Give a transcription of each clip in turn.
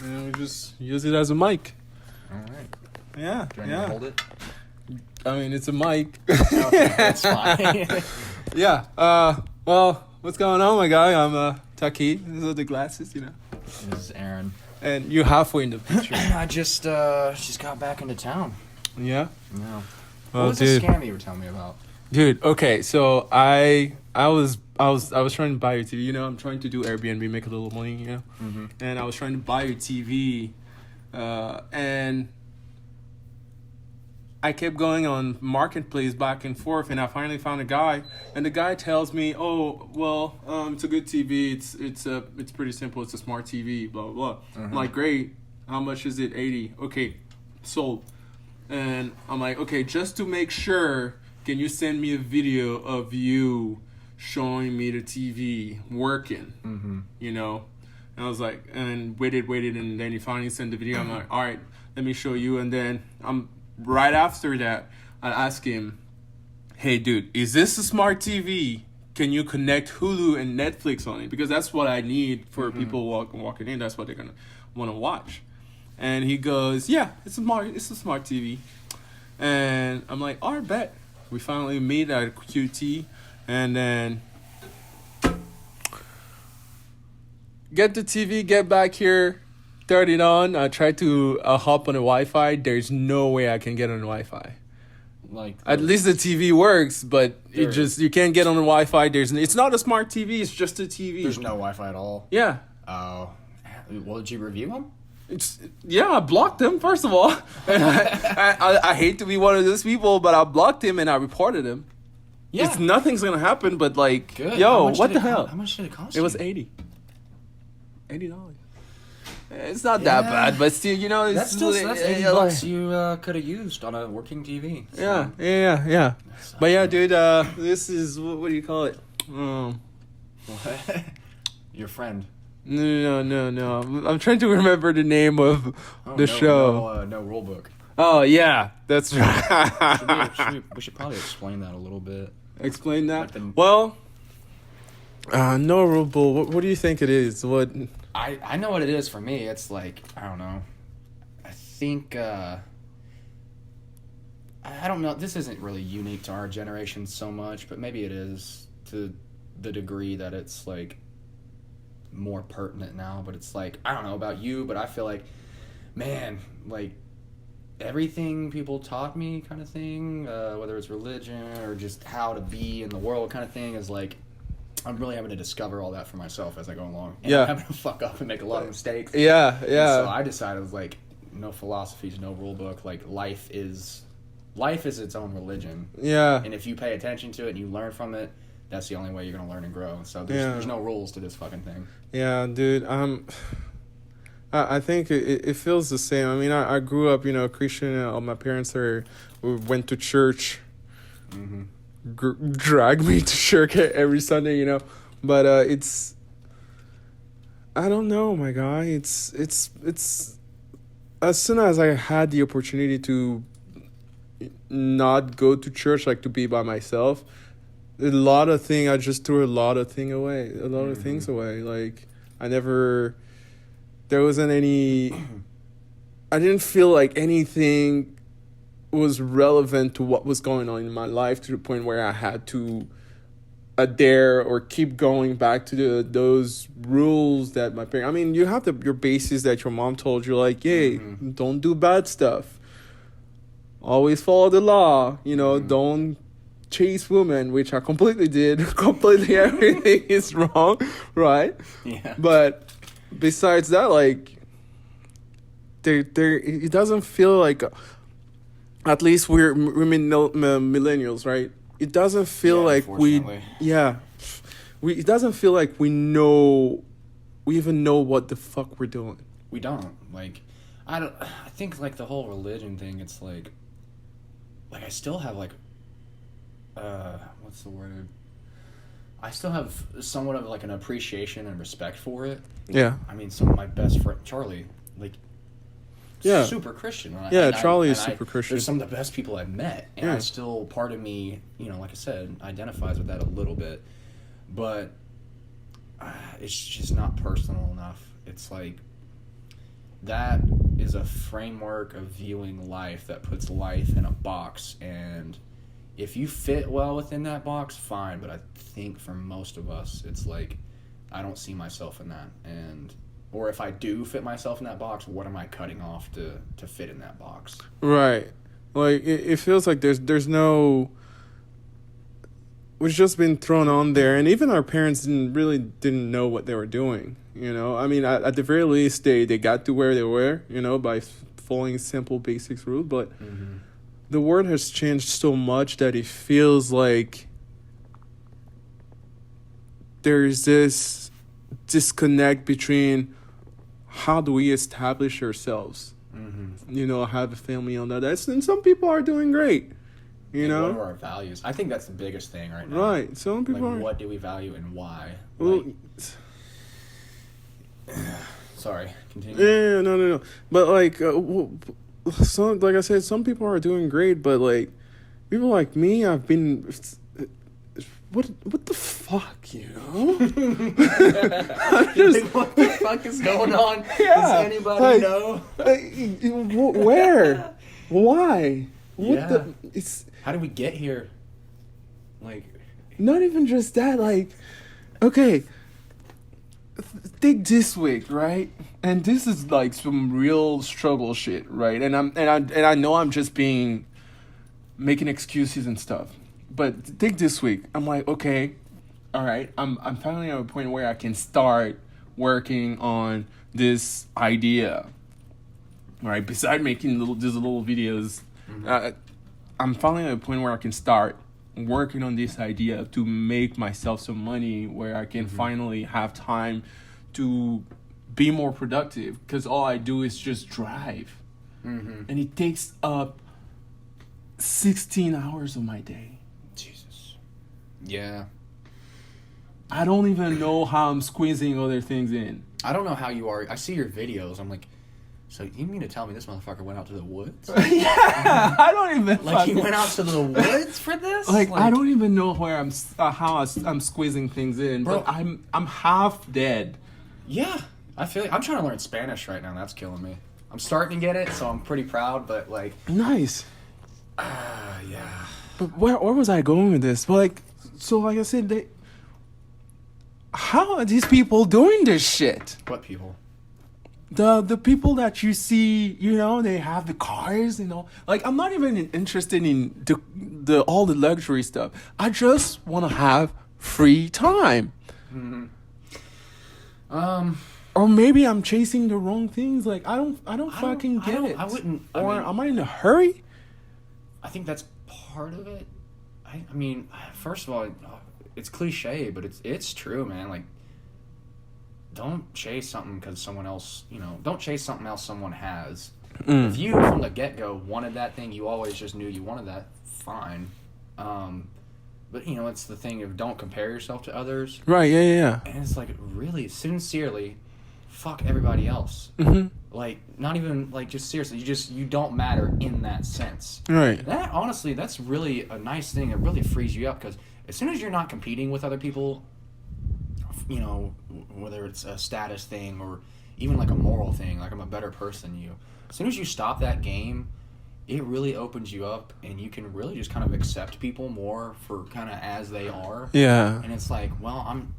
and we just use it as a mic. All right. Yeah, Do I need to hold it? I mean, it's a mic. Okay, that's fine. Yeah. Well, what's going on, my guy? I'm Taki. These are the glasses, you know. This is Aaron. And you're halfway in the picture. I just got back into town. Yeah. No. Well, What was the scam you were telling me about? Dude, okay, so I was trying to buy your TV. You know, I'm trying to do Airbnb, make a little money, you know. Mm-hmm. And I was trying to buy your TV, and I kept going on Marketplace back and forth, and I finally found a guy, and the guy tells me, "Oh, well, it's a good TV. It's pretty simple. It's a smart TV. Blah blah blah." Mm-hmm. I'm like, "Great. How much is it? 80. Okay, sold." And I'm like, "Okay, just to make sure, can you send me a video of you showing me the TV working?" Mm-hmm. You know. And I was like, and waited, and then he finally sent the video. I'm like, "All right, let me show you." And then right after that, I asked him, "Hey, dude, is this a smart TV? Can you connect Hulu and Netflix on it? Because that's what I need for people walking in. That's what they're gonna want to watch." And he goes, "Yeah, it's a smart TV." And I'm like, "All right, bet." We finally meet at QT, and then get the TV, get back here, turn it on. I try to hop on the Wi-Fi. There's no way I can get on the Wi-Fi. Like At least the TV works, but There- you can't get on the Wi-Fi. It's not a smart TV. It's just a TV. there's no Wi-Fi at all. Yeah. Oh. Well, did you review them? I blocked him first of all. And I hate to be one of those people, but I blocked him and I reported him. Yeah. Nothing's gonna happen, but like, Good. How yo, much what did the it hell? How much did it cost? It was you? $80. It's not that Yeah. bad, but still, you know, it's That's still that's $80 you could have used on a working TV. So. Yeah. But yeah, dude, this is what do you call it? What? Your friend. No. I'm trying to remember the name of the show. No RuleBook. Oh yeah, that's right. We should probably explain that a little bit. Explain that. Like Well, no rule. What do you think it is? What? I know what it is for me. It's like, I don't know. I think, I don't know. This isn't really unique to our generation so much, but maybe it is to the degree that it's like more pertinent now. But it's like, I don't know about you, but I feel like, man, like everything people taught me kind of thing, whether it's religion or just how to be in the world kind of thing, is like, I'm really having to discover all that for myself as I go along. And I'm having to fuck up and make a lot of mistakes. Yeah. And so I decided, like, no philosophies, no rule book. Like, life is its own religion. Yeah. And if you pay attention to it and you learn from it, that's the only way you're going to learn and grow. So there's no rules to this fucking thing. Yeah, dude. I think it feels the same. I mean, I grew up, Christian. My parents went to church. Mm-hmm. Drag me to church every Sunday, but it's, I don't know, my guy. It's as soon as I had the opportunity to not go to church, like to be by myself, I just threw a lot of things away. Like there wasn't any, I didn't feel like anything was relevant to what was going on in my life, to the point where I had to adhere or keep going back to those rules that my parents. I mean, you have your bases that your mom told you, like, hey, don't do bad stuff. Always follow the law. Don't chase women, which I completely did. Completely everything is wrong, right? Yeah. But besides that, like, it doesn't feel like. At least we're millennials, right? It doesn't feel like it doesn't feel like we even know what the fuck we're doing. We don't. Like, I think, like, the whole religion thing, it's like I still have, like, what's the word? I still have somewhat of, like, an appreciation and respect for it. Yeah. I mean, some of my best friend, Charlie, like, super Christian. Charlie is super Christian. They're some of the best people I've met. And I still, part of me, like I said, identifies with that a little bit. But it's just not personal enough. It's like, that is a framework of viewing life that puts life in a box, and if you fit well within that box, fine. But I think for most of us, it's like, I don't see myself in that, and or if I do fit myself in that box, what am I cutting off to fit in that box? Right. Like it feels like there's no. We've just been thrown on there, and even our parents didn't know what they were doing. You know, I mean, at the very least, they got to where they were. You know, by following simple basics rules, but. Mm-hmm. The world has changed so much that it feels like there's this disconnect between how do we establish ourselves. Mm-hmm. You know, have a family on that. And some people are doing great. You know, what are our values? I think that's the biggest thing right now. Right. Some people like, are. what do we value and why? Well, sorry, continue. Yeah, no. But like, like I said, some people are doing great, but like people like me, I've been. What the fuck, you know? Like, what the fuck is going on? Yeah, does anybody know? Where? Why? Yeah. How did we get here? Like, not even just that. Like, okay, take this week, right? And this is like some real struggle shit, right? And I know I'm just making excuses and stuff. But take this week. I'm like, okay, all right. I'm finally at a point where I can start working on this idea. All right. Besides making these little videos, mm-hmm. I'm finally at a point where I can start working on this idea to make myself some money, where I can mm-hmm. finally have time to be more productive. Because all I do is just drive, mm-hmm. and it takes up 16 hours of my day. Jesus. Yeah. I don't even know how I'm squeezing other things in. I don't know how you are. I see your videos. I'm like, so you mean to tell me this motherfucker went out to the woods? Yeah, I don't even. Like, he went out to the woods for this? Like I don't even know where I'm squeezing things in. Bro, but I'm half dead. Yeah, I feel like I'm trying to learn Spanish right now. And that's killing me. I'm starting to get it, so I'm pretty proud. But like, nice. Yeah. But where was I going with this? Like I said, how are these people doing this shit? What people? The people that you see, you know, they have the cars, you know. Like, I'm not even interested in the all the luxury stuff. I just want to have free time. Mm-hmm. Or maybe I'm chasing the wrong things. Like, I don't fucking get it. I wouldn't. Am I in a hurry? I think that's part of it. I mean, first of all, it's cliche, but it's true, man. Like, don't chase something because someone else, you know, don't chase something else someone has. If you, from the get-go, wanted that thing, you always just knew you wanted that, fine. But, you know, it's the thing of don't compare yourself to others. Right, yeah. And it's like, really, sincerely, fuck everybody else. Mm-hmm. Like, not even, like, just seriously, you don't matter in that sense. Right. That, honestly, that's really a nice thing. It really frees you up, because as soon as you're not competing with other people, you know, whether it's a status thing or even like a moral thing, like I'm a better person than you, as soon as you stop that game, it really opens you up, and you can really just kind of accept people more for kind of as they are. Yeah. And it's like, well, I'm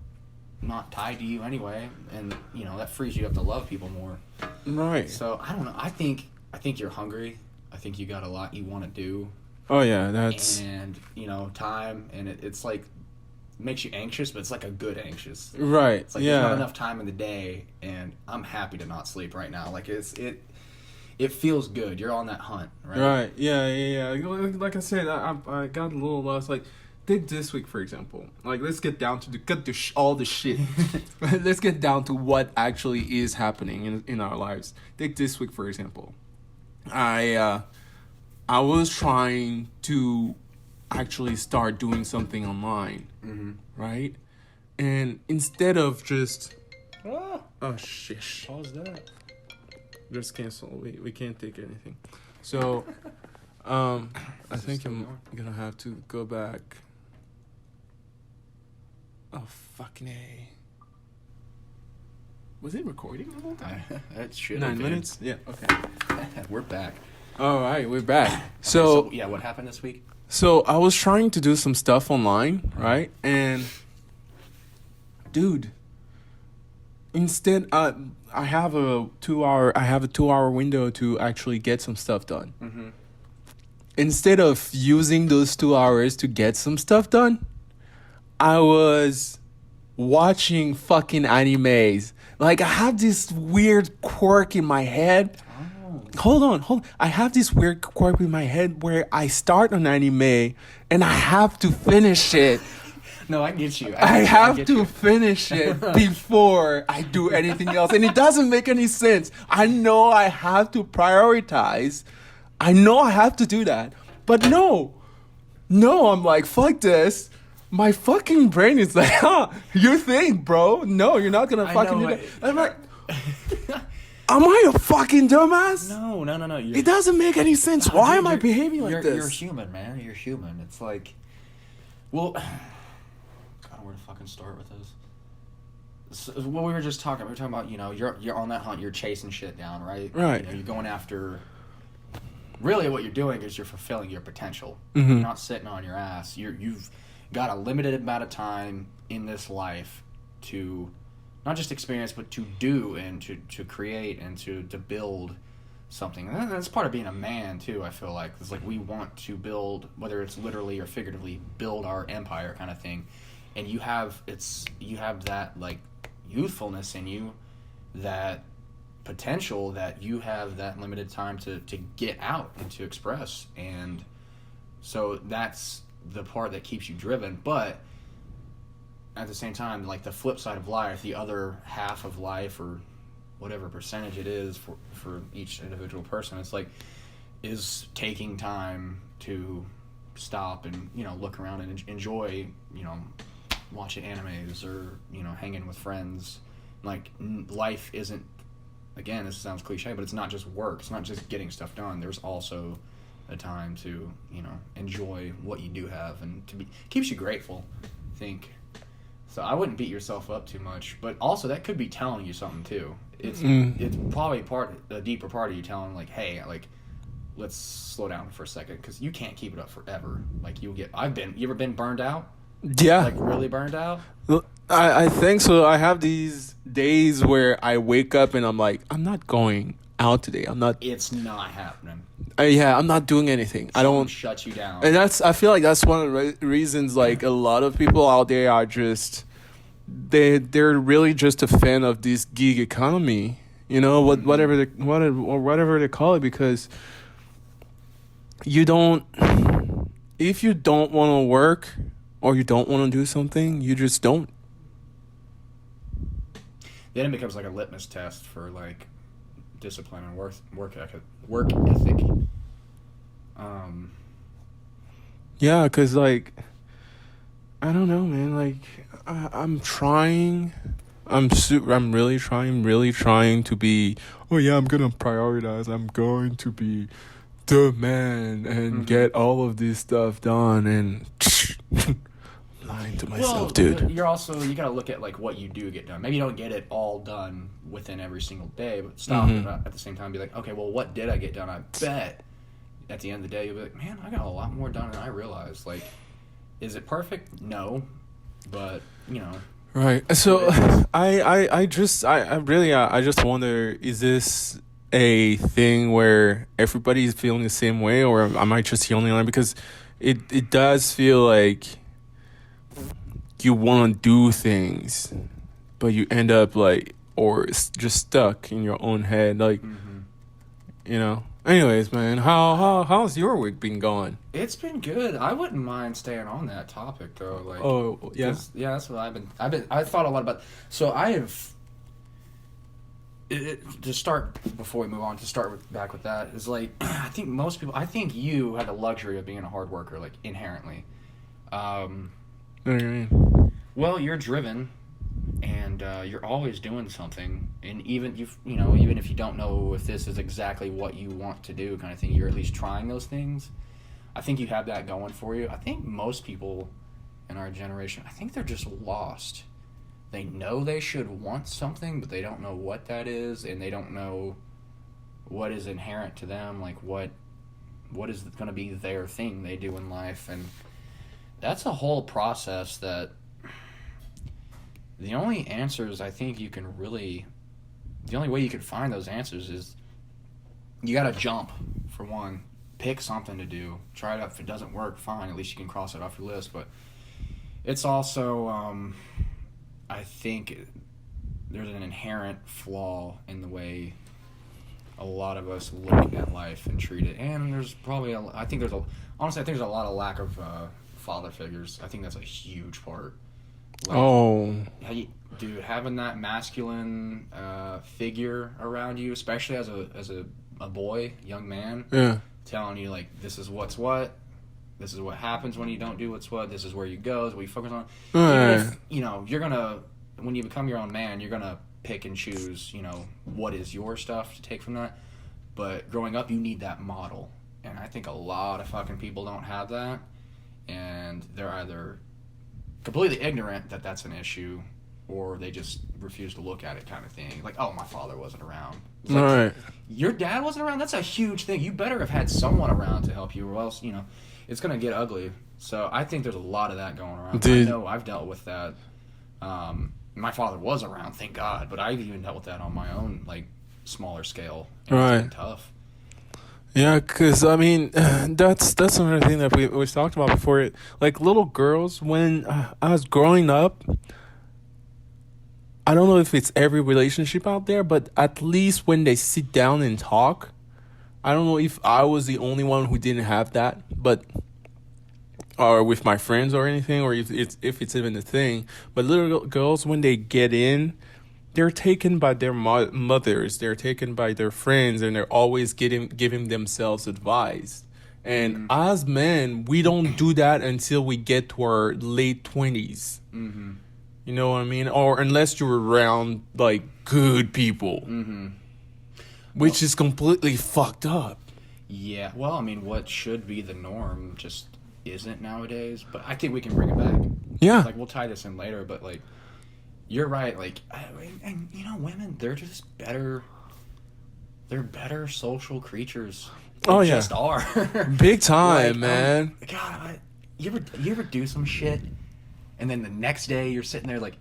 not tied to you anyway, and you know, that frees you up to love people more. Right. So I don't know. I think you're hungry. I think you got a lot you want to do. Oh yeah, that's. And you know, time, and it's like makes you anxious, but it's like a good anxious. Right. It's like there's not enough time in the day, and I'm happy to not sleep right now. Like it feels good. You're on that hunt, right? Right. Yeah. Like I said, I got a little lost. Like, take this week for example. Like, let's get down to all the shit. Let's get down to what actually is happening in our lives. Take this week for example. I was trying to actually start doing something online, right? And instead of just oh shish, What was that? just cancel. We can't take anything. So, I think I'm gonna have to go back. Oh fucking A. Was it recording the whole time? That should 9 have minutes? Yeah, okay. We're back. All right, we're back. Okay, So, yeah, what happened this week? so I was trying to do some stuff online, right? And, dude, instead, I have a 2 hour window to actually get some stuff done. Mm-hmm. Instead of using those 2 hours to get some stuff done, I was watching fucking animes. Like, I have this weird quirk in my head. Oh. Hold on. I have this weird quirk in my head where I start an anime and I have to finish it. No, I get you. I have to finish it before I do anything else. And it doesn't make any sense. I know I have to prioritize. I know I have to do that. But no, I'm like, fuck this. My fucking brain is like, you think, bro. No, you're not going to fucking do that. I'm like, am I a fucking dumbass? No. It doesn't make any sense. Why am I behaving like this? You're human, man. You're human. It's like, well, God, where to fucking start with this? So, what we were just talking about, you're on that hunt, you're chasing shit down, right? Right. You're going after. Really, what you're doing is you're fulfilling your potential. Mm-hmm. You're not sitting on your ass. You've got a limited amount of time in this life to not just experience, but to do and to create and to build something. And that's part of being a man too. I feel like it's like we want to build, whether it's literally or figuratively, build our empire kind of thing. And you have that like youthfulness in you, that potential, that you have that limited time to get out and to express. And so that's the part that keeps you driven. But at the same time, like the flip side of life, the other half of life, or whatever percentage it is for each individual person, it's like, is taking time to stop and look around and enjoy watching animes or hanging with friends. Like, life isn't, again, this sounds cliche, but it's not just work. It's not just getting stuff done. There's also a time to enjoy what you do have, and keeps you grateful, I think. So I wouldn't beat yourself up too much, but also that could be telling you something too. It's probably a deeper part of you telling, like, hey, like, let's slow down for a second, because you can't keep it up forever. Like, you ever been burned out? Yeah. Like, really burned out? I think so. I have these days where I wake up and I'm like, I'm not going out today. It's not happening. I'm not doing anything. I don't shut you down. And I feel like that's one of the reasons, like, a lot of people out there are just, they're really just a fan of this gig economy, whatever they call it, because if you don't want to work or you don't want to do something, you just don't. Then it becomes like a litmus test for, like, discipline and work ethic. Yeah, because, like, I don't know, man. Like, I'm trying. I'm really trying to be. Oh yeah, I'm gonna prioritize. I'm going to be the man and get all of this stuff done. And I'm lying to myself, dude. You gotta look at, like, what you do get done. Maybe you don't get it all done within every single day, but stop at the same time. Be like, okay, well, what did I get done? I bet at the end of the day you'll be like, man, I got a lot more done than I realized. Like, is it perfect? No, but Right. So I just wonder, is this a thing where everybody's feeling the same way, or am I just the only one? Because it does feel like you want to do things, but you end up like, or just stuck in your own head, like, Anyways, man, how's your week been going? It's been good. I wouldn't mind staying on that topic though. Like, oh yeah, that's what I thought a lot about. So I have. To start, before we move on, back with that, is like, I think you had the luxury of being a hard worker, like, inherently. Well, you're driven, and you're always doing something, and even if you don't know if this is exactly what you want to do, kind of thing, you're at least trying those things. I think you have that going for you. I think most people in our generation, I think they're just lost. they know they should want something, but they don't know what that is, and they don't know what is inherent to them, like what is going to be their thing they do in life. And that's a whole process that the only answers I think you can really, the only way you can find those answers is you got to jump, for one. Pick something to do. Try it out. If it doesn't work, fine. At least you can cross it off your list. But it's also, I think there's an inherent flaw in the way a lot of us look at life and treat it. And there's probably, honestly, I think there's a lot of lack of father figures. I think that's a huge part. Dude, having that masculine figure around you, especially as a boy, young man, telling you, like, this is what's what, this is what happens when you don't do what's what, this is where you go, this is what you focus on. Even if, you're gonna, when you become your own man, you're gonna pick and choose, what is your stuff to take from that. But growing up, you need that model. And I think a lot of fucking people don't have that. And they're either completely ignorant that that's an issue, or they just refuse to look at it, kind of thing. Like, oh, my father wasn't around. It's like, Right. Your dad wasn't around? That's a huge thing. You better have had someone around to help you, or else, it's going to get ugly. So I think there's a lot of that going around. Dude. I know I've dealt with that. My father was around, thank God, but I've even dealt with that on my own, like, smaller scale. And right. It's been tough. Yeah, because, I mean, that's another thing that we talked about before. Like, little girls, when I was growing up, I don't know if it's every relationship out there, but at least when they sit down and talk, I don't know if I was the only one who didn't have that, but or with my friends or anything, or if it's even a thing. But little girls, when they get in, they're taken by their mothers, they're taken by their friends, and they're always giving themselves advice. And as men, we don't do that until we get to our late 20s. Mm-hmm. You know what I mean? Or unless you're around, like, good people. Mm-hmm. Which is completely fucked up. Yeah. Well, I mean, what should be the norm just isn't nowadays. But I think we can bring it back. Yeah. Like, we'll tie this in later, but, like, you're right. Like, and women, they're just better. They're better social creatures. They just are. Big time, man. God, you ever do some shit, and then the next day you're sitting there like,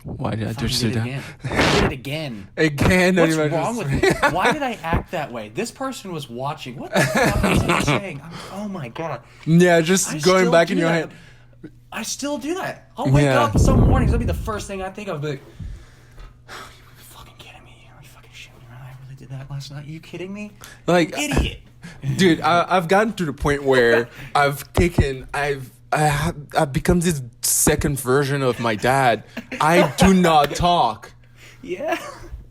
why did I just do that? I did it again. Again? What's wrong with me? Why did I act that way? This person was watching. What the fuck is he saying? Oh my God. Yeah, just going back in your head. I still do that. I'll wake up some mornings. That'll be the first thing I think of. Like, are you fucking kidding me? Are you fucking shitting me? I really did that last night. Are you kidding me? Like, idiot. Dude, I've gotten to the point where I've become this second version of my dad. I do not talk. Yeah.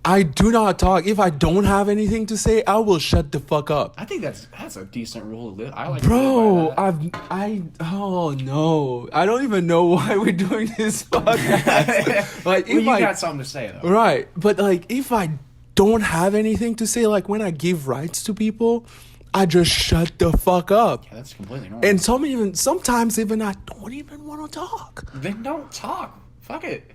I do not talk. If I don't have anything to say, I will shut the fuck up. I think that's a decent rule to live. I like. Bro, oh no, I don't even know why we're doing this podcast. Like, well, you got something to say though, right? But like, if I don't have anything to say, like when I give rights to people, I just shut the fuck up. Yeah, that's completely normal. And sometimes even I don't even want to talk. Then don't talk. Fuck it.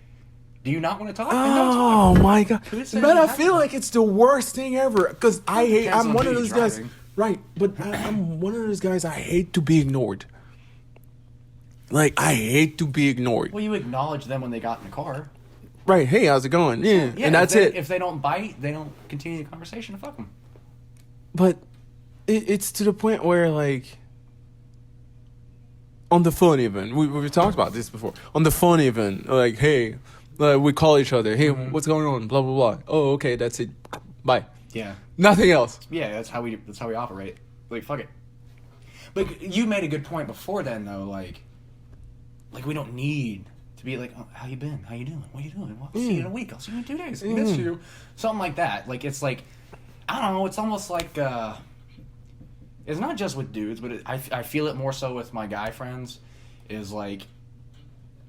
Do you not want to talk? Oh my God! But I feel like it's the worst thing ever because I'm one of those guys, right? But I'm one of those guys. I hate to be ignored. Like, I hate to be ignored. Well, you acknowledge them when they got in the car. Right. Hey, how's it going? Yeah. And that's it. If they don't bite, they don't continue the conversation. Fuck them. But it's to the point where, like, on the phone even, we've talked about this before. On the phone even, like, hey, we call each other. Hey, what's going on? Blah, blah, blah. Oh, okay, that's it. Bye. Yeah. Nothing else. Yeah, that's how we operate. Like, fuck it. But you made a good point before then, though. Like we don't need to be like, oh, how you been? How you doing? What are you doing? Well, I'll see you in a week. I'll see you in 2 days. I miss you. Something like that. Like, it's like, I don't know. It's almost like, it's not just with dudes, but I feel it more so with my guy friends. Is like,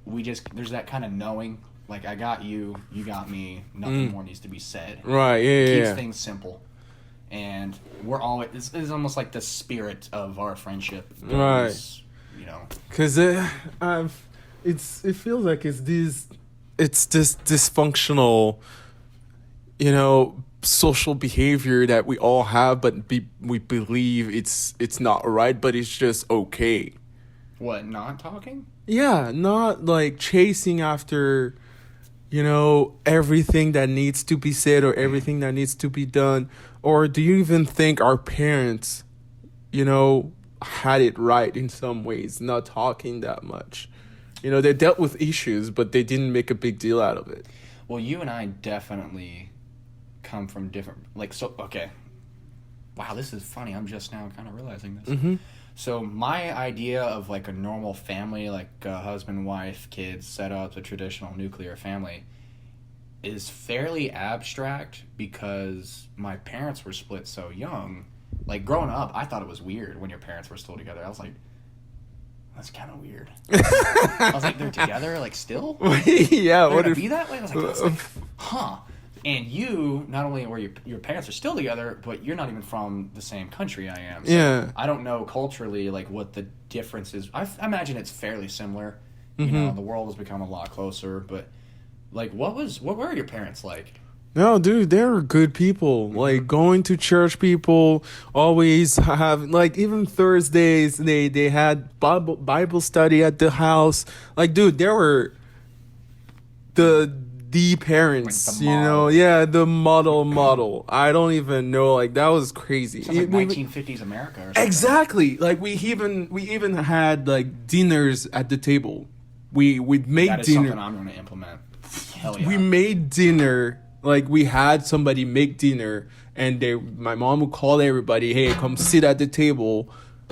there's that kind of knowing. Like, I got you, you got me. Nothing more needs to be said. Right? Yeah. Keeps things simple, and we're always. It's almost like the spirit of our friendship. Right. You know. Because it feels like it's this it's this dysfunctional, social behavior that we all have, but we believe it's not right, but it's just okay. What, not talking? Yeah, not like chasing after, everything that needs to be said or everything that needs to be done. Or do you even think our parents, had it right in some ways, not talking that much? They dealt with issues, but they didn't make a big deal out of it. Well, you and I definitely come from different, like, so, okay. Wow, this is funny. I'm just now kind of realizing this. Mm-hmm. So my idea of like a normal family, like a husband, wife, kids, set up a traditional nuclear family, is fairly abstract because my parents were split so young. Like growing up, I thought it was weird when your parents were still together. I was like, that's kind of weird. I was like, they're together, like still? Yeah, They're what gonna if be that way? I was like, huh. And you, not only were your parents are still together, but you're not even from the same country I am. So Yeah. I don't know culturally like what the difference is. I imagine it's fairly similar. Mm-hmm. The world has become a lot closer, but like what were your parents like? No, dude, they were good people. Like going to church, people always have like even Thursdays they had Bible study at the house. Like, dude, there were the parents, Like the model. yeah, the model. I don't even know, like that was crazy. Sounds like 1950s America or something. Exactly. Like we even had like dinners at the table. We'd make That is dinner. something I'm going to implement. Hell yeah. We made dinner. Like we had somebody make dinner, and my mom would call everybody, "Hey, come sit at the table.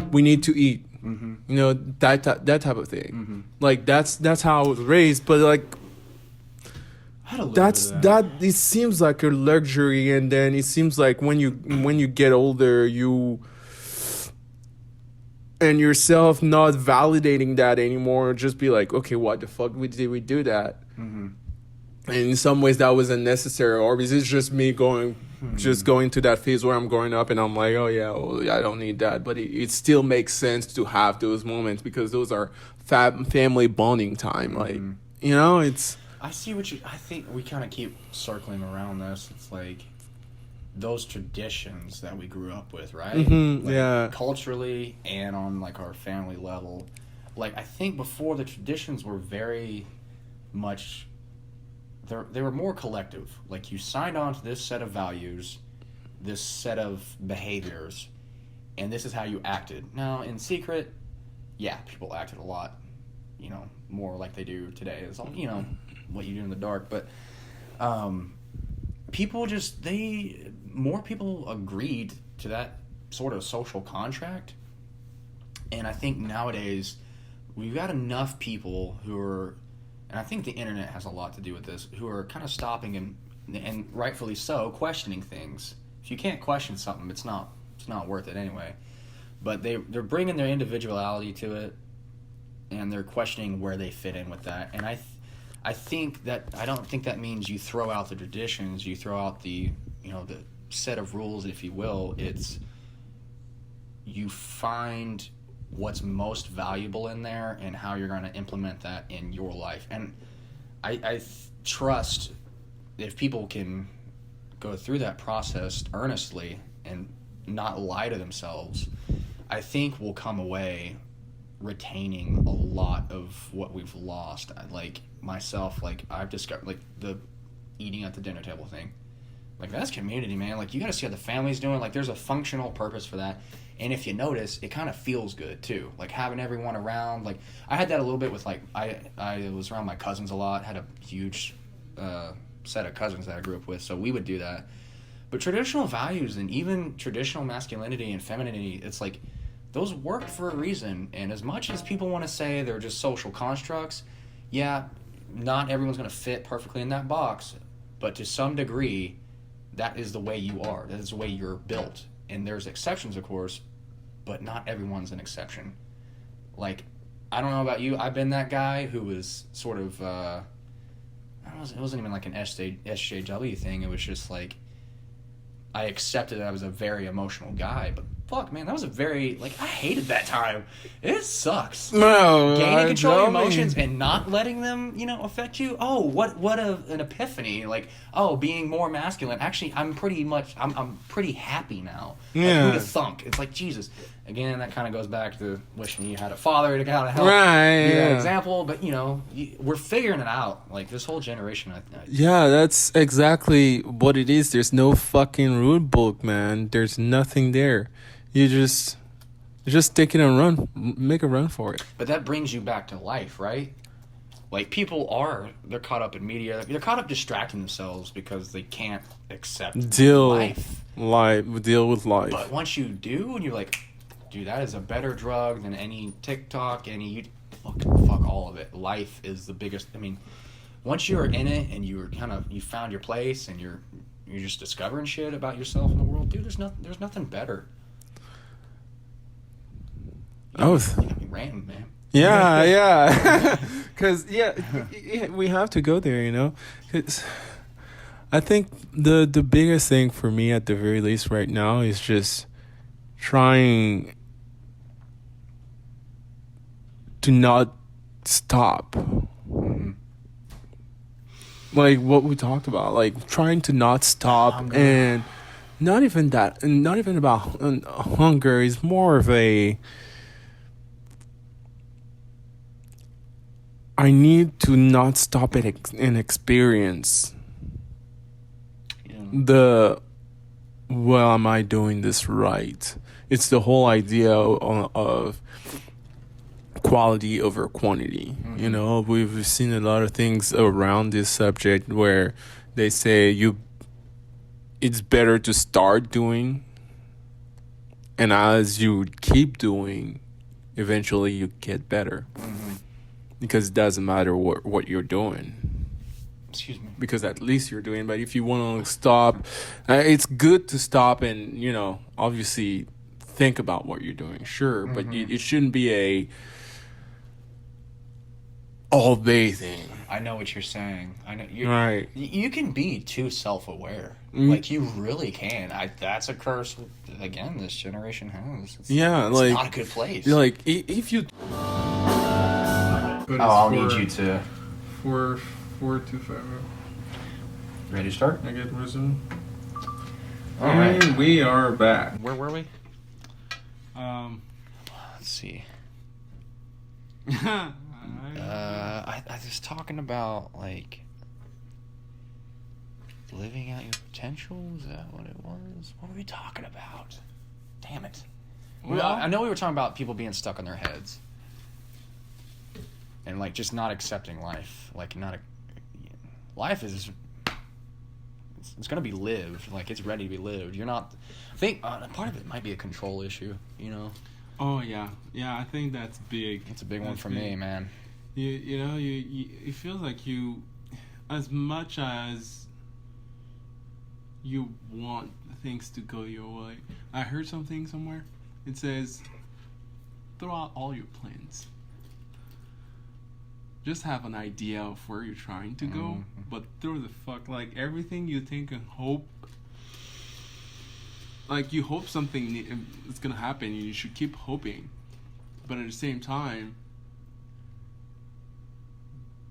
We need to eat." Mm-hmm. That type of thing. Mm-hmm. Like that's how I was raised. But like I had a little that's bit of that. that. It seems like a luxury, and then it seems like when you get older, you and yourself not validating that anymore. Just be like, okay, what the fuck did we do that? Mm-hmm. And in some ways that was unnecessary, or is it just me going to that phase where I'm growing up and I'm like, oh yeah, well, I don't need that, but it still makes sense to have those moments because those are family bonding time. Like, it's I see what I think we kind of keep circling around this. It's like those traditions that we grew up with, right? Like, yeah. Culturally and on like our family level. Like I think before the traditions were very much they were more collective. Like you signed on to this set of values, this set of behaviors, and this is how you acted. Now, in secret, yeah, people acted a lot, more like they do today. It's all, what you do in the dark. But people more people agreed to that sort of social contract. And I think nowadays we've got enough people who are, and I think the internet has a lot to do with this, who are kind of stopping and rightfully so, questioning things. If you can't question something, it's not worth it anyway. But they're bringing their individuality to it, and they're questioning where they fit in with that. And I think that I don't think that means you throw out the traditions, you throw out the the set of rules, if you will. It's you find what's most valuable in there and how you're going to implement that in your life. And I trust if people can go through that process earnestly and not lie to themselves, I think we'll come away retaining a lot of what we've lost. Like myself, like I've discovered like the eating at the dinner table thing. Like that's community, man. Like you got to see how the family's doing. Like there's a functional purpose for that. And if you notice, it kind of feels good too. Like having everyone around. Like I had that a little bit with like I was around my cousins a lot. Had a huge set of cousins that I grew up with, so we would do that. But traditional values and even traditional masculinity and femininity, it's like those worked for a reason. And as much as people want to say they're just social constructs, yeah, not everyone's going to fit perfectly in that box. But to some degree, that is the way you are. That is the way you're built. And there's exceptions, of course, but not everyone's an exception. Like, I don't know about you. I've been that guy who was sort of, it wasn't even like an SJW thing. It was just like, I accepted that I was a very emotional guy, but fuck, man, that was a very, like, I hated that time. It sucks. No, Gaining control of your tell me. emotions and not letting them, affect you. Oh, what an epiphany. Like, being more masculine. Actually, I'm pretty happy now. Yeah. Like, who'da thunk? It's like, Jesus. Again, that kind of goes back to wishing you had a father to kind of help Right, be that yeah. example. But, we're figuring it out. Like, this whole generation, Yeah, that's exactly what it is. There's no fucking rule book, man. There's nothing there. You just take it and run. Make a run for it. But that brings you back to life, right? Like, they're caught up in media. They're caught up distracting themselves because they can't accept Deal life. Deal with life. But once you do, and you're like, dude, that is a better drug than any TikTok, fuck all of it. Life is the biggest. I mean, once you're in it and you found your place and you're just discovering shit about yourself in the world, dude, there's nothing better. You got me ranting, man. Yeah. Because, we have to go there, 'Cause I think the biggest thing for me, at the very least right now, is just trying to not stop. Mm-hmm. Like what we talked about, like trying to not stop, and not even about hunger. It's more of a, I need to not stop and experience am I doing this right? It's the whole idea of quality over quantity. Mm-hmm. We've seen a lot of things around this subject where they say it's better to start doing, and as you keep doing, eventually you get better. Mm-hmm. Because it doesn't matter what you're doing. Excuse me. Because at least you're doing. But if you want to stop, it's good to stop and, obviously think about what you're doing. Sure, but it shouldn't be a all-day thing. I know what you're saying. I know Right. You can be too self-aware. Like, you really can. That's a curse. Again, this generation has. It's not a good place. Like if you. I'll need you to. 4:25. Ready to start? I get resume. All right. And we are back. Where were we? Let's see. I was talking about, like, living out your potential. Is that what it was? What were we talking about? Damn it. I know we were talking about people being stuck in their heads. And, like, just not accepting life. Like, life is... It's going to be lived. Like, it's ready to be lived. You're not... I think part of it might be a control issue, Oh, yeah. Yeah, I think that's big. It's a big one for me, man. It feels like you... As much as you want things to go your way... I heard something somewhere. It says, throw out all your plans. Just have an idea of where you're trying to go, but throw the fuck, like, everything you think and hope, like, you hope something is gonna happen, and you should keep hoping, but at the same time,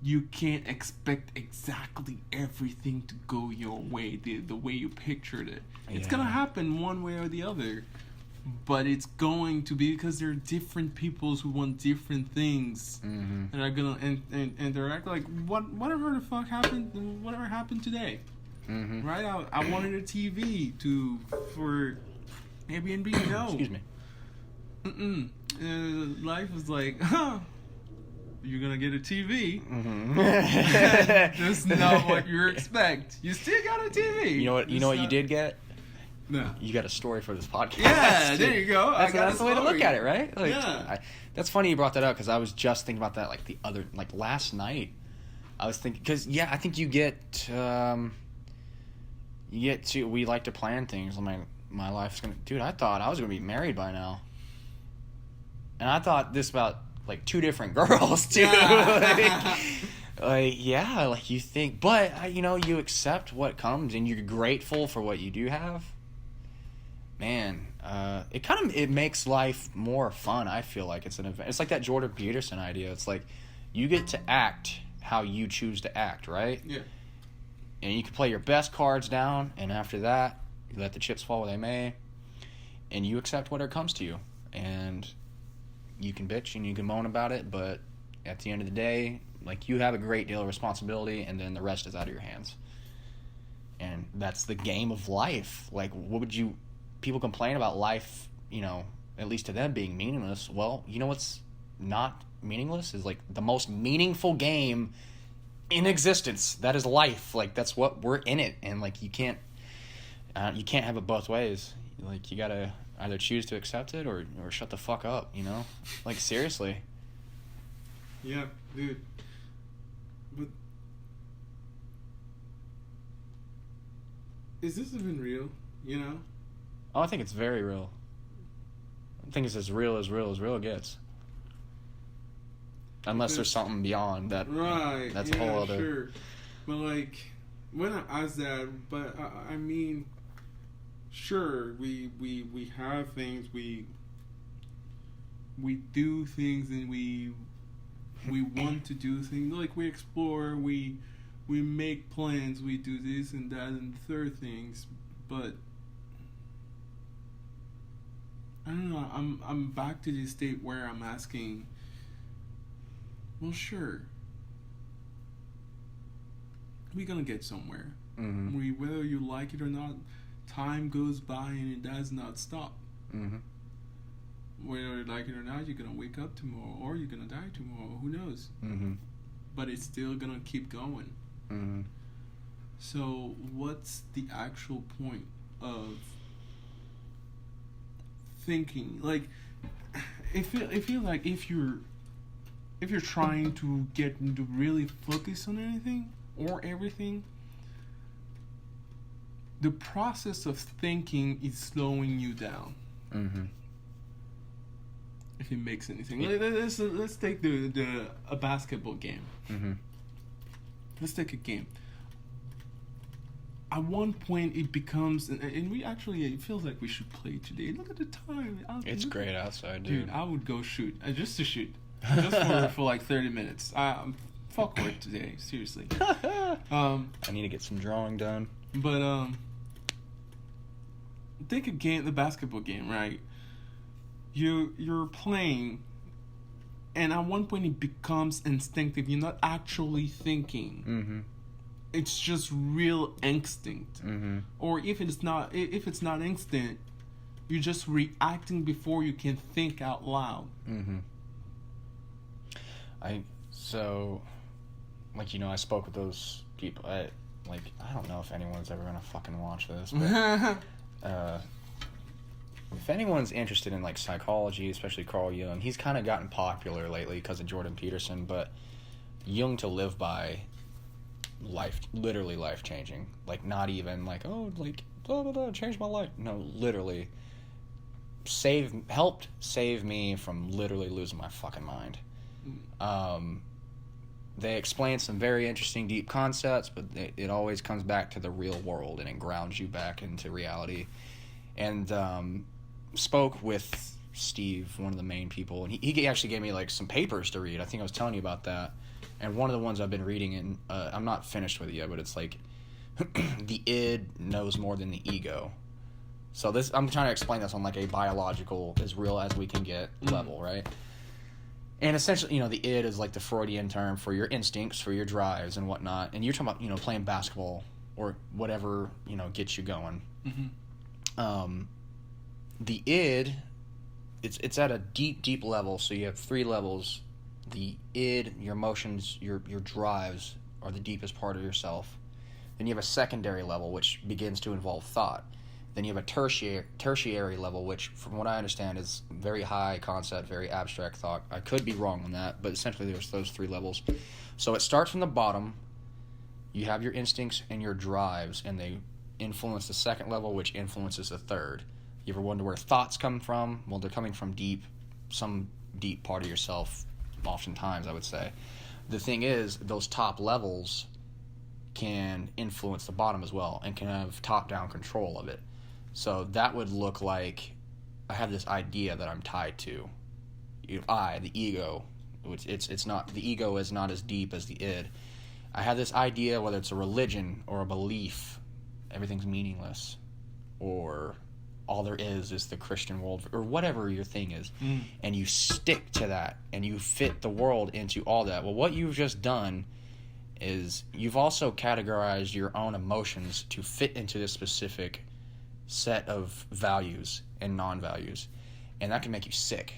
you can't expect exactly everything to go your way, the way you pictured it. It's gonna happen one way or the other. But it's going to be, because there are different peoples who want different things, and are gonna and interact. Like whatever the fuck happened, whatever happened today, right? I wanted a TV for Airbnb. No, Excuse me. Life was like, you're gonna get a TV. That's not what you expect. You still got a TV. You know what you did get? No. You got a story for this podcast. Yeah, there you go. That's the way to look at it, right? Like, yeah. That's funny you brought that up, because I was just thinking about that, like last night. I was thinking, because I think you get to, we like to plan things. I'm like, my life's gonna, dude, I thought I was gonna be married by now, and I thought this about like 2 different girls too. Like you think, but you accept what comes, and you're grateful for what you do have. Man, it makes life more fun. I feel like it's an event. It's like that Jordan Peterson idea. It's like you get to act how you choose to act, right? Yeah. And you can play your best cards down, and after that, you let the chips fall where they may, and you accept whatever comes to you. And you can bitch and you can moan about it, but at the end of the day, like, you have a great deal of responsibility, and then the rest is out of your hands. And that's the game of life. Like, what would you... People complain about life, you know, at least to them, being meaningless. Well, you know what's not meaningless? Is, like, the most meaningful game in existence. That is life. Like, that's what... We're in it. And, like, you can't have it both ways. Like, you gotta either choose to accept it or shut the fuck up, you know? Like, seriously. Yeah, dude. But is this even real? You know? Oh, I think it's very real. I think it's as real gets. Unless there's something beyond that. Right. That's yeah, a whole other... Sure. But, like, when I ask that, but I mean, sure, we have things, we do things, and we want to do things. Like, we explore, we make plans, we do this and that and third things, but I don't know. I'm back to the state where I'm asking. Well, sure. We're gonna get somewhere. Mm-hmm. Whether you like it or not, time goes by and it does not stop. Mm-hmm. Whether you like it or not, you're gonna wake up tomorrow or you're gonna die tomorrow. Who knows? Mm-hmm. But it's still gonna keep going. Mm-hmm. So, what's the actual point of thinking? Like, I feel like if you're trying to get into really focus on anything or everything, the process of thinking is slowing you down. Mm-hmm. If it makes anything. Let's take a basketball game. Mm-hmm. Let's take a game. At one point, it becomes, and we actually, it feels like we should play today. Look at the time. It's great outside, dude. I would go shoot, just to shoot, just for like 30 minutes. Fuck work today, seriously. I need to get some drawing done. But take a game, the basketball game, right? You're playing, and at one point it becomes instinctive. You're not actually thinking. Mm-hmm. It's just real instinct. Mm-hmm. Or if it's not instinct, you're just reacting before you can think out loud. Mm-hmm. I spoke with those people. I don't know if anyone's ever gonna fucking watch this, but if anyone's interested in, like, psychology, especially Carl Jung, he's kind of gotten popular lately because of Jordan Peterson, but Jung to live by, literally life-changing. Like, not even like, oh, like, blah, blah, blah, changed my life. No, literally helped save me from literally losing my fucking mind. They explain some very interesting, deep concepts, but it always comes back to the real world, and it grounds you back into reality. And spoke with Steve, one of the main people, and he actually gave me, like, some papers to read. I think I was telling you about that. And one of the ones I've been reading, and I'm not finished with it yet, but it's like the id knows more than the ego. So I'm trying to explain this on, like, a biological, as real as we can get level, right? And essentially, the id is like the Freudian term for your instincts, for your drives and whatnot. And you're talking about, playing basketball or whatever, gets you going. Mm-hmm. The id, it's at a deep, deep level. So you have 3 levels. The id, your emotions, your drives are the deepest part of yourself. Then you have a secondary level, which begins to involve thought. Then you have a tertiary level, which, from what I understand, is very high concept, very abstract thought. I could be wrong on that, but essentially there's those 3 levels. So it starts from the bottom. You have your instincts and your drives, and they influence the second level, which influences the third. You ever wonder where thoughts come from? Well, they're coming from some deep part of yourself, oftentimes, I would say. The thing is, those top levels can influence the bottom as well and can have top-down control of it. So that would look like I have this idea that I'm tied to. The ego, which it's not, the ego is not as deep as the id. I have this idea, whether it's a religion or a belief, everything's meaningless, or all there is the Christian world, or whatever your thing is, and you stick to that, and you fit the world into all that. Well, what you've just done is you've also categorized your own emotions to fit into this specific set of values and non-values, and that can make you sick.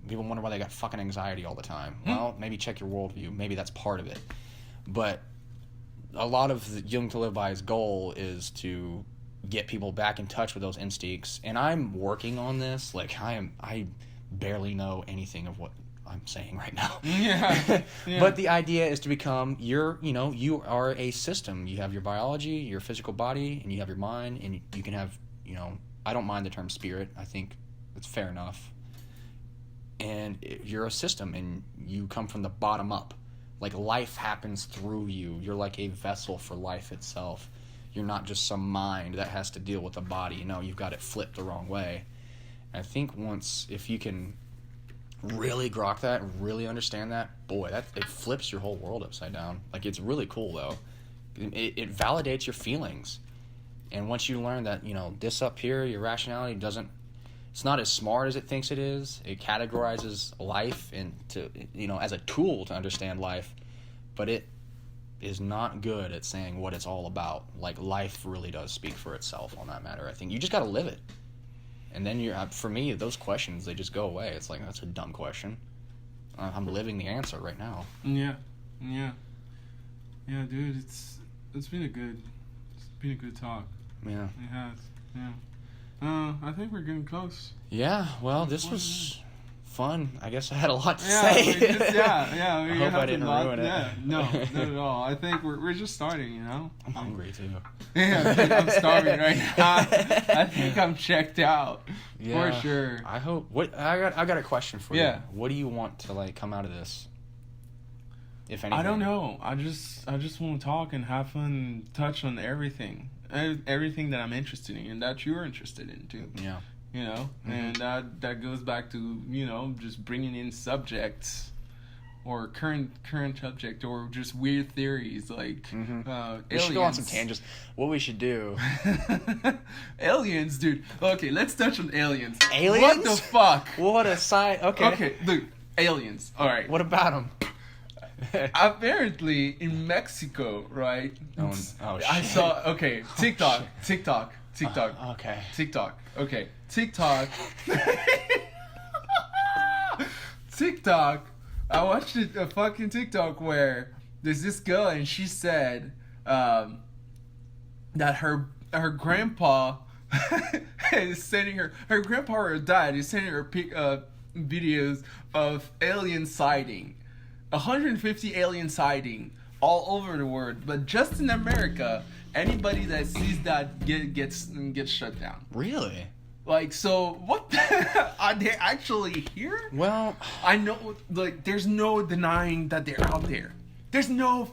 People wonder why they got fucking anxiety all the time. Well, maybe check your worldview. Maybe that's part of it. But a lot of the Young to Live By's goal is to get people back in touch with those instincts, and I'm working on this. Like, I barely know anything of what I'm saying right now. Yeah. But the idea is to become you are a system. You have your biology, your physical body, and you have your mind, and you can have, I don't mind the term spirit. I think it's fair enough. And you're a system, and you come from the bottom up. Like, life happens through you. You're like a vessel for life itself. You're not just some mind that has to deal with the body. No, you've got it flipped the wrong way. And I think if you can really grok that and really understand that, boy, it flips your whole world upside down. Like, it's really cool, though. It validates your feelings. And once you learn that, this up here, your rationality it's not as smart as it thinks it is. It categorizes life into, as a tool to understand life, but it is not good at saying what it's all about. Like, life really does speak for itself on that matter. I think you just got to live it. And then for me, those questions, they just go away. It's like, that's a dumb question. I'm living the answer right now. Yeah, dude. It's been a good talk. Yeah, it has. Yeah. I think we're getting close. Yeah. Well, this was fun. I guess I had a lot to say. I hope I didn't ruin it. Yeah, no, not at all. I think we're just starting. I'm hungry too. Yeah, dude, I'm starving right now. I think I'm checked out for sure. I hope. I got a question for you. Yeah. What do you want to come out of this? If anything. I don't know. I just want to talk and have fun, touch on everything that I'm interested in and that you're interested in too. Yeah. And that goes back to just bringing in subjects or current subject or just weird theories like aliens. We should go on some tangents. What we should do. Aliens, dude. Okay, let's touch on aliens. Aliens? What the fuck? What a sign. Okay, look, aliens. All right. What about them? Apparently in Mexico, right? Oh shit. I saw. Okay, TikTok. Okay. TikTok. Okay, TikTok. TikTok. I watched a fucking TikTok where there's this girl and she said that her grandpa is sending her grandpa or dad is sending her videos of alien sighting. 150 alien sighting all over the world, but just in America, anybody that sees that gets shut down. Really? Like, so what? Are they actually here? Well, I know, like, there's no denying that they're out there. There's no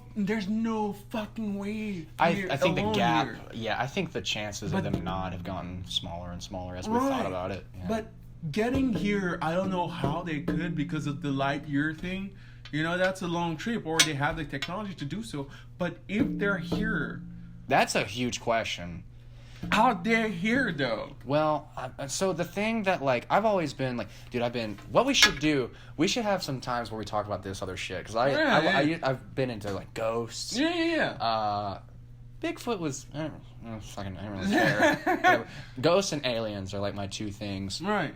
fucking way. I think the gap. Here. Yeah, I think the chances of them not have gotten smaller and smaller as we thought about it. Yeah. But getting here, I don't know how they could because of the light year thing. That's a long trip, or they have the technology to do so. But if they're here, that's a huge question. How they're here, though? Well, so the thing that, I've always been, what we should do, we should have some times where we talk about this other shit. Because I've been into, ghosts. Yeah. Bigfoot was, I don't really care. Ghosts and aliens are, my two things. Right.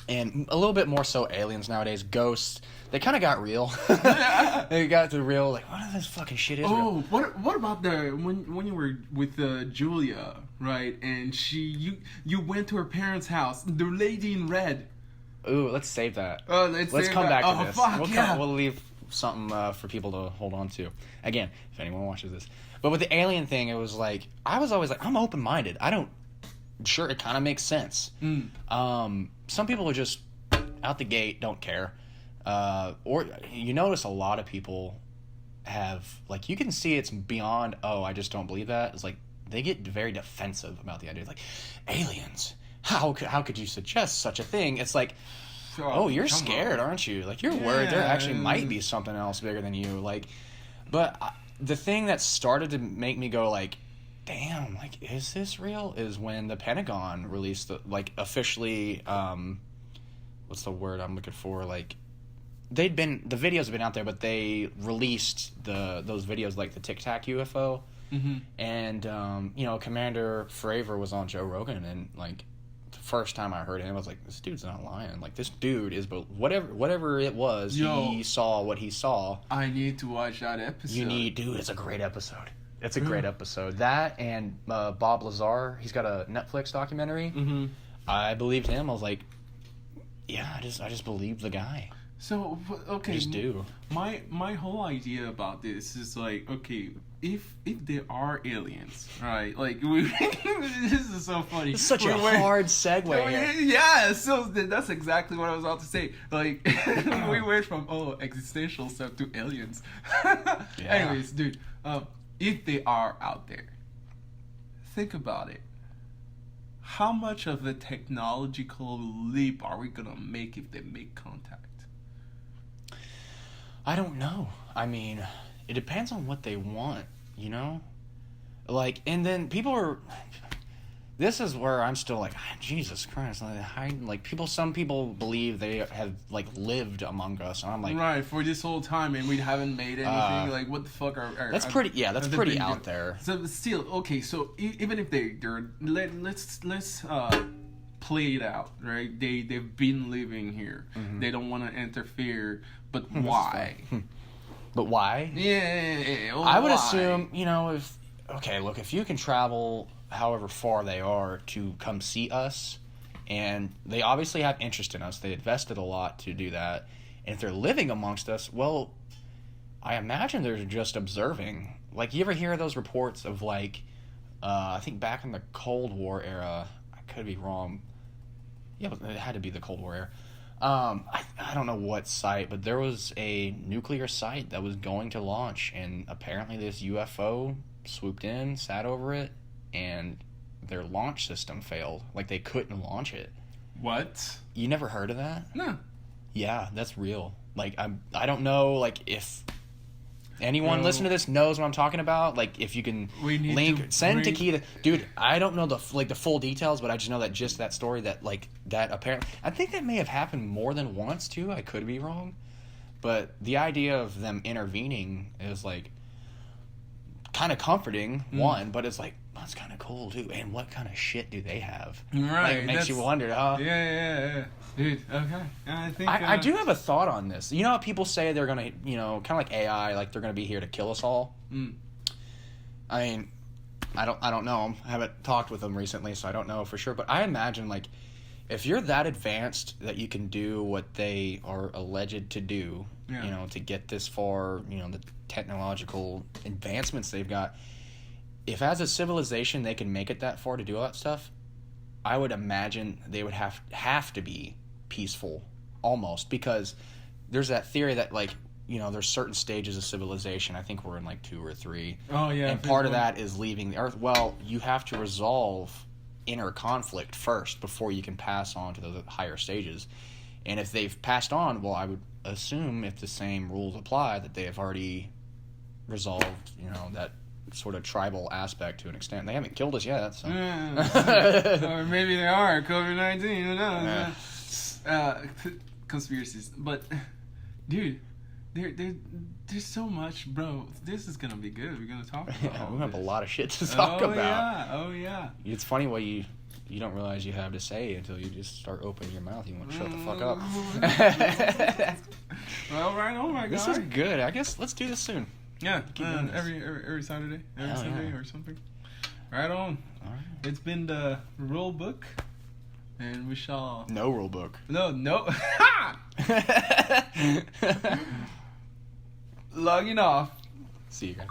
And a little bit more so aliens nowadays. Ghosts, they kind of got real. They got the real, what is this fucking shit is real? What about when you were with Julia, right? And you went to her parents' house, the lady in red. Ooh, let's save that. Let's come back to this. Fuck, we'll leave something for people to hold on to. Again, if anyone watches this. But with the alien thing, it was I was always I'm open-minded. Sure, it kind of makes sense. Some people are just out the gate, don't care. Or you notice a lot of people have, you can see it's beyond, I just don't believe that. It's they get very defensive about the idea. Like, aliens. How could you suggest such a thing? It's like, oh, you're scared, aren't you? Like, you're worried there actually might be something else bigger than you. Like, but the thing that started to make me go like, damn, like, is this real? Is when the Pentagon released officially, what's the word I'm looking for? Like, the videos have been out there, but they released those videos, like the Tic Tac UFO. Mm-hmm. And, Commander Fravor was on Joe Rogan, and, like, the first time I heard him, I was like, this dude's not lying. Like, this dude is, but whatever it was, he saw what he saw. I need to watch that episode. Dude, it's a great episode. It's a great episode. That and Bob Lazar, he's got a Netflix documentary. Mm-hmm. I believed him. I was like, yeah, I just believed the guy. So, okay. I just do. My whole idea about this is like, okay, if there are aliens, right? Like, this is so funny. It's such a hard segue here. Yeah, so that's exactly what I was about to say. Like, we went from existential stuff to aliens. Anyways, dude, if they are out there, think about it. How much of a technological leap are we gonna make if they make contact? I don't know. I mean, it depends on what they want, you know? Like, and then people are... This is where I'm still like, Jesus Christ. Some people believe they have, like, lived among us. And I'm like... Right, for this whole time, and we haven't made anything. Like, what the fuck are that's pretty out there. So, still, okay, so even if they're... Let's play it out, right? They've been living here. Mm-hmm. They don't want to interfere, but why? But why? Yeah, well, I would assume, if you can travel however far they are to come see us, and they obviously have interest in us, they invested a lot to do that, and if they're living amongst us, well, I imagine they're just observing. Like, you ever hear those reports of, like, I think back in the Cold War era, I could be wrong. Yeah, it had to be the Cold War era. I don't know what site, but there was a nuclear site that was going to launch, and apparently this UFO swooped in, sat over it, and their launch system failed. Like, they couldn't launch it. What? You never heard of that? No. Yeah, that's real. Like, I don't know, like, if anyone listening to this knows what I'm talking about. Like, if you can send Takeda. Dude, I don't know the full details, but I just know that that story that apparently, I think that may have happened more than once too. I could be wrong, but the idea of them intervening is like kind of comforting. One, but it's like, that's kind of cool too. And what kind of shit do they have? Right, like, it makes you wonder. Huh? Yeah. Dude, okay. I think I do have a thought on this. You know how people say they're gonna, kind of like AI, like they're gonna be here to kill us all. I mean, I don't know. I haven't talked with them recently, so I don't know for sure. But I imagine, like, if you're that advanced that you can do what they are alleged to do, to get this far, the technological advancements they've got. If as a civilization they can make it that far to do all that stuff, I would imagine they would have to be peaceful, almost, because there's that theory that, like, there's certain stages of civilization. I think we're in like 2 or 3. Oh yeah. And part of that is leaving the Earth. Well, you have to resolve inner conflict first before you can pass on to the higher stages. And if they've passed on, well, I would assume, if the same rules apply, that they have already resolved, that sort of tribal aspect to an extent. They haven't killed us yet, so. Or maybe they are. COVID-19, who knows? Conspiracies. But, dude, there's so much, bro. This is going to be good. We're going to talk about we have a lot of shit to talk about. Oh, yeah. It's funny what you don't realize you have to say until you just start opening your mouth. You want to shut the fuck up. All right, oh my God. This is good. I guess let's do this soon. Yeah, every Saturday, Sunday or something. Right on. All right. It's been the RuleBook, and we shall... No RuleBook. No. Logging off. See you guys.